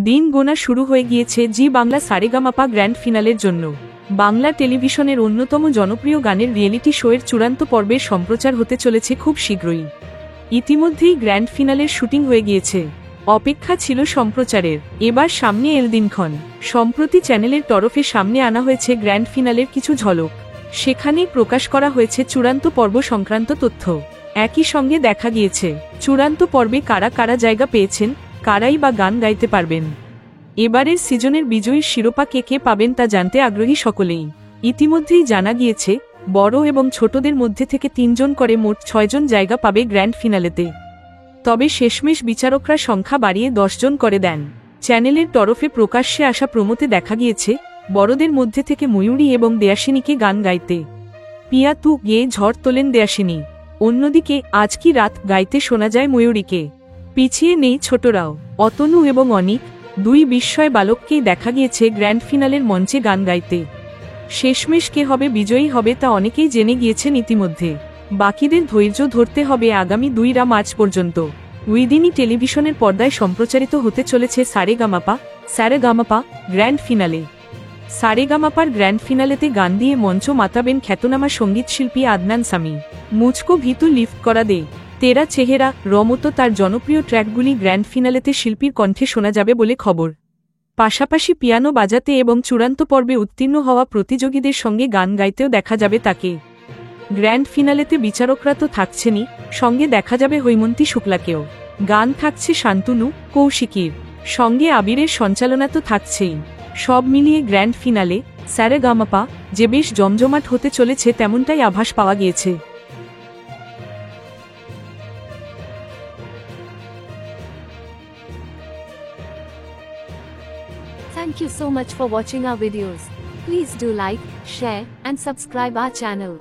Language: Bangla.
দিন গোনা শুরু হয়ে গিয়েছে জি বাংলা সারেগামাপা গ্র্যান্ড ফিনালের জন্য। বাংলা টেলিভিশনের অন্যতম জনপ্রিয় গানের রিয়েলিটি শোয়ের চূড়ান্ত পর্বের সম্প্রচার হতে চলেছে খুব শীঘ্রই। ইতিমধ্যেই গ্র্যান্ড ফিনালের শুটিং হয়ে গিয়েছে, অপেক্ষা ছিল সম্প্রচারের। এবার সামনে এল দিনক্ষণ। সম্প্রতি চ্যানেলের তরফে সামনে আনা হয়েছে গ্র্যান্ড ফিনালের কিছু ঝলক। সেখানেই প্রকাশ করা হয়েছে চূড়ান্ত পর্ব সংক্রান্ত তথ্য। একই সঙ্গে দেখা গিয়েছে চূড়ান্ত পর্বে কারা কারা জায়গা পেয়েছেন, কারাই বা গান গাইতে পারবেন। এবারের সিজনের বিজয়ীর শিরোপা কে কে পাবেন তা জানতে আগ্রহী সকলেই। ইতিমধ্যেই জানা গিয়েছে বড় এবং ছোটদের মধ্যে থেকে 3 জন করে মোট 6 জন জায়গা পাবে গ্র্যান্ড ফিনালেতে। তবে শেষমেশ বিচারকরা সংখ্যা বাড়িয়ে 10 জন করে দেন। চ্যানেলের তরফে প্রকাশ্যে আসা প্রোমোতে দেখা গিয়েছে বড়দের মধ্যে থেকে ময়ূরী এবং দেয়াসিনীকে গান গাইতে। পিয়া তু গেয়ে ঝড় তোলেন দেয়াসিনী। অন্যদিকে আজ কি রাত গাইতে শোনা যায় ময়ূরীকে। পিছিয়ে নেই ছোটরাও, অতনু এবং অনিক, 2 বিস্ময় বালককেই দেখা গিয়েছে গ্র্যান্ড ফিনালের মঞ্চে গান গাইতে। শেষমেশ কে হবে বিজয়ী হবে তা অনেকেই জেনে গিয়েছেন ইতিমধ্যে। বাকিদের ধৈর্য ধরতে হবে আগামী 2 মার্চ পর্যন্ত। উইদিনই টেলিভিশনের পর্দায় সম্প্রচারিত হতে চলেছে সারেগামাপা গ্র্যান্ড ফিনালে। সারেগামাপার গ্র্যান্ড ফিনালেতে গান দিয়ে মঞ্চ মাতাবেন খ্যাতনামা সঙ্গীতশিল্পী আদনান সামি। মুঝকো ভিতু লিফট করা দে, তেরা চেহারা, রমতো তার জনপ্রিয় ট্র্যাকগুলি গ্র্যান্ড ফিনালেতে শিল্পীর কণ্ঠে শোনা যাবে বলে খবর। পাশাপাশি পিয়ানো বাজাতে এবং চূড়ান্ত পর্বে উত্তীর্ণ হওয়া প্রতিযোগীদের সঙ্গে গান গাইতেও দেখা যাবে তাকে। গ্র্যান্ড ফিনালেতে বিচারকরা তো থাকছেনই, সঙ্গে দেখা যাবে হৈমন্তী শুক্লাকেও। গান থাকছে শান্তনু, কৌশিকীর, সঙ্গে আবিরের সঞ্চালনা তো থাকছেই। সব মিলিয়ে গ্র্যান্ড ফিনালে সারেগামাপা যে বেশ জমজমাট হতে চলেছে তেমনটাই আভাস পাওয়া গিয়েছে। Thank you so much for watching our videos. Please do like, share and subscribe our channel.